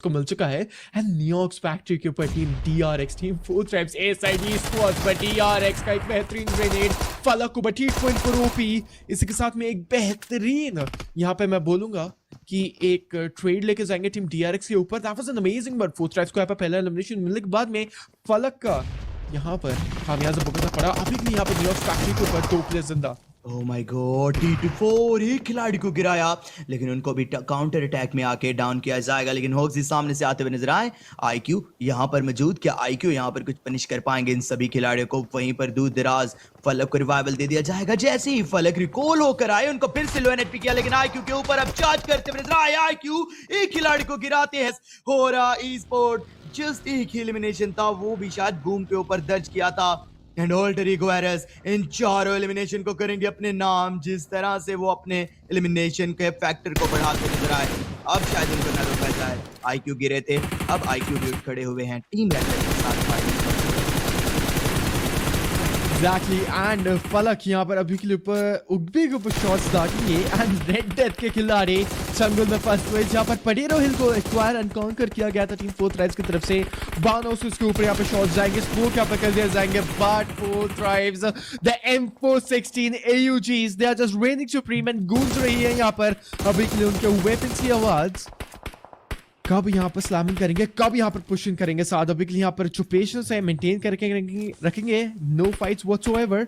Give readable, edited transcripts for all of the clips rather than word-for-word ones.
को मिल चुका है एंड न्यूयॉर्क फैक्ट्री के ऊपर team DRX team 4 tribes SID squad पर DRX का एक बेहतरीन ग्रेनेड फलक को बटी 2.4 ओपी। इसी के साथ में एक बेहतरीन यहाँ पे मैं बोलूंगा कि एक ट्रेड लेके जाएंगे टीम DRX के ऊपर। That was an amazing but 4 tribes को यहाँ पे पहला एलिमिनेशन मिलने के बाद में फलक का यहाँ पर खामियाजा भुगतना पड़ा। अभी भी यहाँ पे न्यूयॉर्क फैक्ट्री के ऊपर 2 प्लेयर जिंदा। ओह माय गॉड, T24 एक खिलाड़ी को गिराया लेकिन उनको भी काउंटर अटैक में आके डाउन किया जाएगा। लेकिन हॉक्सी सामने से आते हुए नजर आए। IQ यहाँ पर मौजूद, क्या IQ यहाँ पर कुछ पनिश कर पाएंगे इन सभी खिलाड़ियों को? वहीं पर दूर दराज फलक को रिवाइवल दे दिया जाएगा। जैसे ही फलक रिकॉल होकर आए उनको फिर से लो एनएचपी किया, लेकिन IQ के ऊपर अब चार्ज करते हुए नजर आए। IQ एक खिलाड़ी को गिराते हैं। हो रहा ई-स्पोर्ट जस्ट एक ही एलिमिनेशन था, वो भी शायद बूम के ऊपर दर्ज किया था। एंड ऑल्टर ईगो एरर्स इन चारों एलिमिनेशन को करेंगे अपने नाम। जिस तरह से वो अपने एलिमिनेशन के फैक्टर को बढ़ाते नजर आए, अब शायद उनको न रोका जाए। IQ गिरे थे, अब IQ भी उठ खड़े हुए हैं टीम रेड के साथ फाइट। Exactly, and फलक यहाँ पर अभी के लिए ऊपर उग्बी के ऊपर शॉट्स दागेंगे एंड रेड डेथ के खिलाड़ी जंगल में फंसे हुए जहाँ पर पडेरो हिल को एक्वायर एंड कॉन्कर किया गया था टीम 4 ट्राइब्स की तरफ से। बानोस के ऊपर यहाँ पे शॉट्स जाएंगे, स्मोक यहाँ पे कर दिए जाएंगे, but 4 tribes the M416 AUGs they are just reigning supreme and गूंज रही है यहाँ पर अभी के लिए उनके वेपन्स की आवाज। कब यहाँ पर स्लैमिंग करेंगे, कब यहाँ पर पुशिंग करेंगे, साथ अभी के लिए यहाँ पर जो पेशेंस है मेंटेन करके रखेंगे। No fights whatsoever,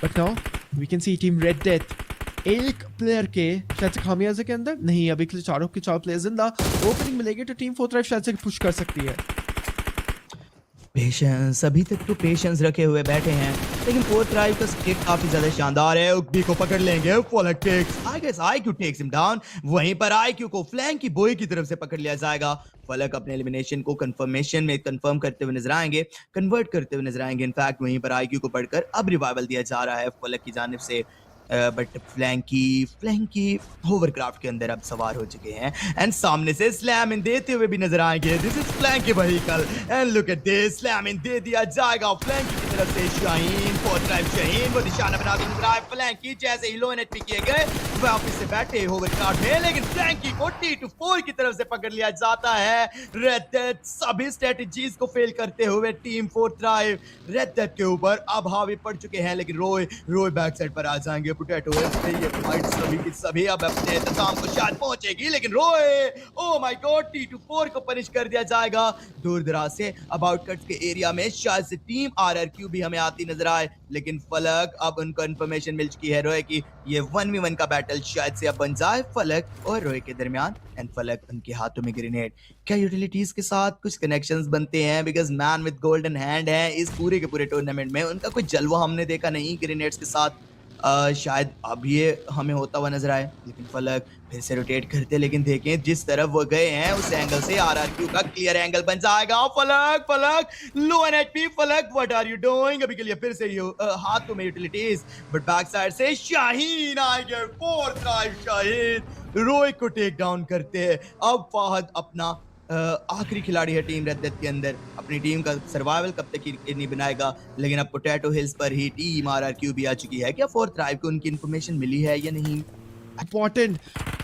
but now we can see team red death एक प्लेयर के शायद से खामियाजे के अंदर नहीं, अभी के लिए चारों के 4 प्लेयर जिंदा। ओपनिंग मिलेगी तो टीम 4 ट्राइब शायद से पुश कर सकती है। पेशेंस, अभी तक तो पेशेंस रखे हुए बैठे हैं, लेकिन 4 ट्राइब का स्किट काफी ज्यादा शानदार है। उग्बी को पकड़ लेंगे, Falak takes, I guess IQ takes him down. वहीं पर IQ को फ्लैंक की बॉय की तरफ से पकड़ लिया जाएगा। फलक अपने एलिमिनेशन को कंफर्मेशन में कंफर्म करते हुए नजर आएंगे, कन्वर्ट करते हुए नजर आएंगे। इनफैक्ट वहीं पर IQ को पढ़कर अब रिवाइवल दिया जा रहा है फलक की जानिब से। बट फ्लैंकी होवरक्राफ्ट के अंदर अब सवार हो चुके हैं एंड सामने से स्लैम इन देते हुए भी नजर आएंगे। This is flanky vehicle and look at this, slam in दे दिया जाएगा फ्लैंकी की तरफ से। शाहीन 4 ट्राइब शाहीन वो निशाना बना के नजर आए। फ्लैंकी जैसे ही लो एनएचपी किए गए वापस से बैठे होवरक्राफ्ट में, लेकिन फ्लैंकी को T24 की तरफ से पकड़ लिया जाता है। रेड डेथ सभी स्ट्रेटजीज को फेल करते हुए टीम 4 ट्राइब रेड डेथ के ऊपर अब हावी पड़ चुके हैं। लेकिन रोय बैक साइड पर आ जाएंगे। पोटैटो पे ये फाइट सभी की सभी अब अपने इंतजाम को शायद पहुंचेगी, लेकिन रोए ओह माय गॉड T24 को पनिश कर दिया जाएगा दूर दराज से। अब आउटकट्स के एरिया में शायद से टीम RRQ भी हमें आती नजर आए, लेकिन फलक अब उनको इन्फॉर्मेशन मिल चुकी है रोए की ये 1v1 का बैटल शायद से अब बन जाए फलक और रोए के दरमियान। एंड फलक उनके हाथों में ग्रेनेड, क्या यूटिलिटीज के साथ कुछ कनेक्शंस बनते हैं? Because man with golden hand है इस पूरे के पूरे टूर्नामेंट में, उनका कोई जलवा हमने देखा नहीं ग्रेनेड्स के साथ। शायद अब ये हमें होता हुआ नजर आए, लेकिन फलक फिर से रोटेट करते, लेकिन देखें जिस तरफ वो गए हैं उस एंगल से RRQ का क्लियर एंगल बन जाएगा। फलक लो एनएचपी, फलक व्हाट आर यू डूइंग? अभी के लिए फिर से हाथों में यूटिलिटीज, बट बैक साइड से शाहीन आएंगे। 4 ट्राइब शाहीन रोय को टेक डाउन करते हैं। अब फाहद अपना आखिरी खिलाड़ी है टीम रेड डेथ के अंदर, अपनी टीम का सर्वाइवल कब तक नहीं बनाएगा। लेकिन अब पोटैटो हिल्स पर ही टीम RRQ भी आ चुकी है। क्या 4 ट्राइब को उनकी इन्फॉर्मेशन मिली है या नहीं? इंपॉर्टेंट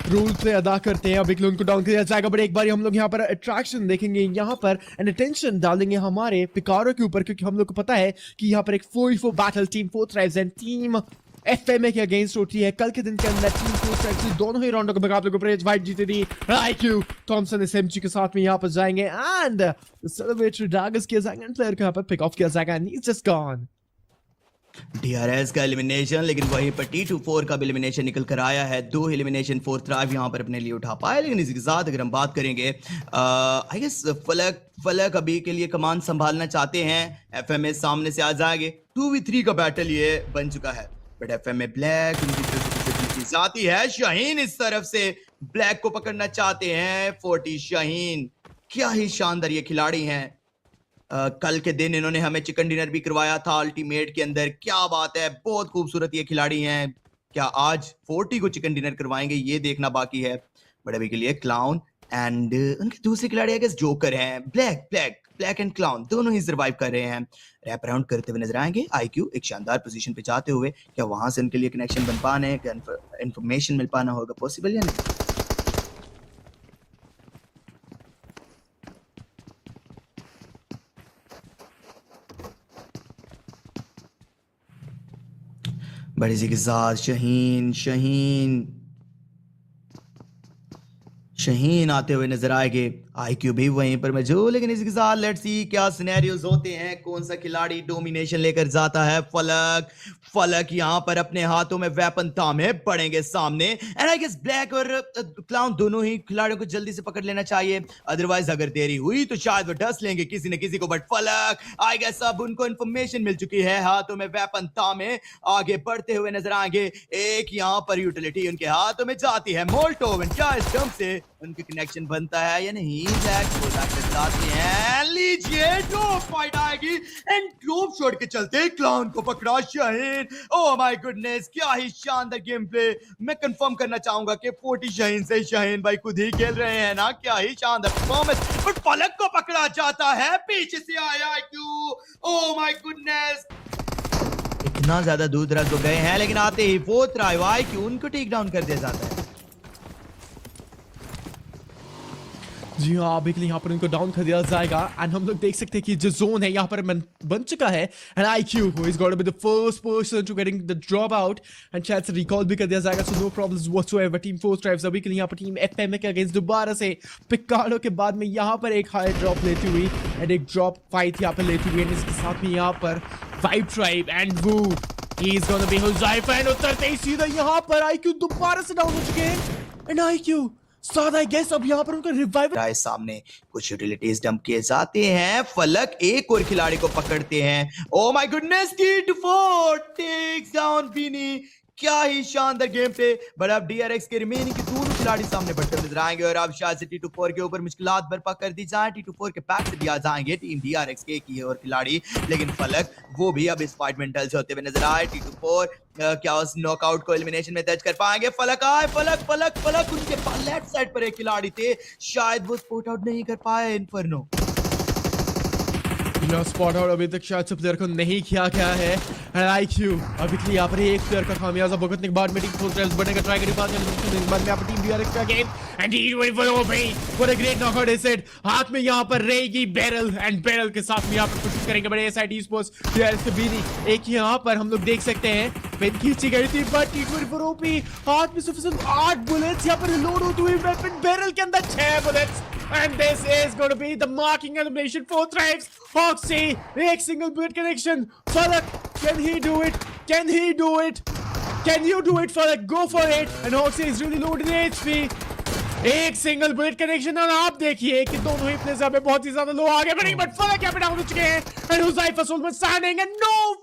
रूल से अदा करते हैं, अभी उनको डाउन किया जाएगा। बट एक बार हम लोग यहाँ पर अट्रैक्शन देखेंगे यहाँ पर एंड अटेंशन डालेंगे हमारे पिकारो के ऊपर, क्योंकि हम लोग को पता है कि यहाँ पर एक 4v4 battle team 4 tribes and team FMA के अगेंस्ट होती है। कल के दिन के अंदर टीम 4 ट्राइब्स दोनों ही राउंडों के मुकाबले को प्रेज वाइट जीती थी। IQ थॉमसन SMG के साथ में यहाँ पर जाएंगे एंड सेलिब्रेटरी डैगर्स किया जाएगा एंड प्लेयर को यहाँ पर पिक ऑफ किया जाएगा and he is just gone. DRS का एलिमिनेशन, लेकिन वहीं पर T24 का भी एलिमिनेशन निकल कर आया है। 2 एलिमिनेशन 4 ट्राइब यहाँ पर अपने लिए उठा पाए। लेकिन इसी के साथ अगर हम बात करेंगे आई गेस फलक अभी के लिए कमान संभालना चाहते हैं। FMA सामने से आ जाएंगे, 2v3 का बैटल ये बन चुका है, बट FMA ब्लैक उनकी तरफ से जाती है। शाहीन इस तरफ से ब्लैक को पकड़ना चाहते हैं। 40 शाहीन क्या ही शानदार ये खिलाड़ी हैं। कल के दिन इन्होंने हमें चिकन डिनर भी करवाया था अल्टीमेट के अंदर, क्या बात है, बहुत खूबसूरत ये खिलाड़ी हैं। क्या आज 40 को चिकन डिनर करवाएंगे ये देखना बाकी है। बट अभी के लिए क्लाउन एंड उनके दूसरे खिलाड़ी आई गेस जोकर हैं। ब्लैक एंड क्लाउन दोनों ही सर्वाइव कर रहे हैं। रैप राउंड करते हुए नजर आएंगे। IQ एक शानदार पोजीशन पे जाते हुए, क्या वहां से उनके लिए कनेक्शन बन पाने, इंफॉर्मेशन मिल पाना होगा पॉसिबल या नहीं? बड़ी सी के साथ शहीन आते हुए नजर आएंगे। आईक्यू भी वहीं पर मौजूद, लेकिन इसी के साथ लेट्स सी क्या सिनेरियोज होते हैं, कौन सा खिलाड़ी डोमिनेशन लेकर जाता है। फलक यहाँ पर अपने हाथों में वेपन थामे बढ़ेंगे सामने। एंड आई गेस ब्लैक और क्लाउन दोनों ही खिलाड़ियों को जल्दी से पकड़ लेना चाहिए, अदरवाइज अगर देरी हुई तो शायद वो डस लेंगे किसी न किसी को। बट फलक आई गेस अब उनको इन्फॉर्मेशन मिल चुकी है, हाथों में वेपन थामे आगे बढ़ते हुए नजर आएंगे। एक यहाँ पर यूटिलिटी उनके हाथों में जाती है, मोल्टोव। क्या इस जंप से उनके कनेक्शन बनता है या नहीं? लीजिए ड्रॉप फाइट आएगी एंड ड्रॉप शॉट के चलते क्लाउन को पकड़ा शाहीन। ओह माय गुडनेस, क्या ही शानदार गेम प्ले। मैं कंफर्म करना चाहूंगा कि 40 शाहीन से शाहीन भाई खुद ही खेल रहे हैं ना, क्या ही शानदार परफॉर्मेंस। बट फलक को पकड़ा जाता है, पीछे से आया क्यों। ओह माय गुडनेस, इतना ज्यादा दूर दराज हो गए हैं, लेकिन आते ही फोर्थ ट्राई आईक्यू उनको टेक डाउन कर दिया जाता है। जी हाँ, अभी के लिए यहाँ पर उनको डाउन कर दिया जाएगा। एंड हम लोग देख सकते हैं कि जो जोन है यहाँ पर बन चुका है। And IQ who is going to be the first person to getting the drop out and शायद से रिकॉल भी कर दिया जाएगा, so no problems whatsoever। Team force drives अभी के लिए यहाँ पर टीम FMA के अगेंस्ट दोबारा से पिकाडो के बाद में यहाँ पर एक हाई ड्रॉप लेती हुई एंड एक ड्रॉप फाइट यहाँ पर लेती हुई। एंड इसके साथ में यहाँ पर वाइब ट्राइब एंड वो he is going to be Huzaifa and उतरते ही सीधा यहाँ पर IQ दोबारा से डाउन हो चुके हैं। एंड IQ साथ आई गेस अब यहाँ पर उनका रिवाइवल सामने कुछ यूटिलिटीज डंप किए जाते हैं। फलक एक और खिलाड़ी को पकड़ते हैं। Oh my goodness, T24 takes down Beanie. क्या ही शानदार गेम प्ले। बट अब DRX के रिमेनिंग के दोनों खिलाड़ी सामने बढ़ते नजर आएंगे और अब शायद से T24 के ऊपर मुश्किलात बर्पा कर दी जाए। T24 के पैक से भी आ जाएंगे टीम DRX के एक और खिलाड़ी, लेकिन फलक वो भी अब इस फाइट में इंडल्ज होते हुए नजर आए। T24 क्या उस नॉकआउट को एलिमिनेशन में दर्ज कर पाएंगे? फलक आए, फलक उनके लेफ्ट साइड पर एक खिलाड़ी थे, शायद वो स्पॉट आउट नहीं कर पाए इन्फर्नो। स्पॉट आउट अभी तक शायद से प्लेयर को नहीं किया गया है। एंड IQ अभी के लिए यहाँ पर एक प्लेयर का खामियाजा भुगतने के बाद में टीम फोर्स ड्राइव्स बढ़ने का ट्राई करी, बाद में यहाँ पर टीम DRX का गेम एंड T24 भाई what a great knockout is it. हाथ में यहाँ पर रहेगी बैरल एंड बैरल के साथ में यहाँ पर कोशिश करेंगे बड़े SIT स्पोर्ट्स DRX के बीनी। एक यहाँ पर हम लोग देख सकते हैं पेन खींची गई थी, बट T24 ओपी हाथ में सिर्फ 8 बुलेट्स यहाँ पर रिलोड होते हुए वेपन बैरल के अंदर 6 bullets. And this is going to be the marking elimination for Thrives. Hoxie, एक single bullet connection. Falak, can he do it? Can he do it? Can you do it, Falak? Go for it. And Hoxie is really loaded in HP. एक single bullet connection और आप देखिए कि दोनों ही players यहाँ पे बहुत ही ज्यादा लो आगे बढ़ेंगे, बट फलक यहाँ पे डाउन हो चुके हैं। And Huzaifa standing and no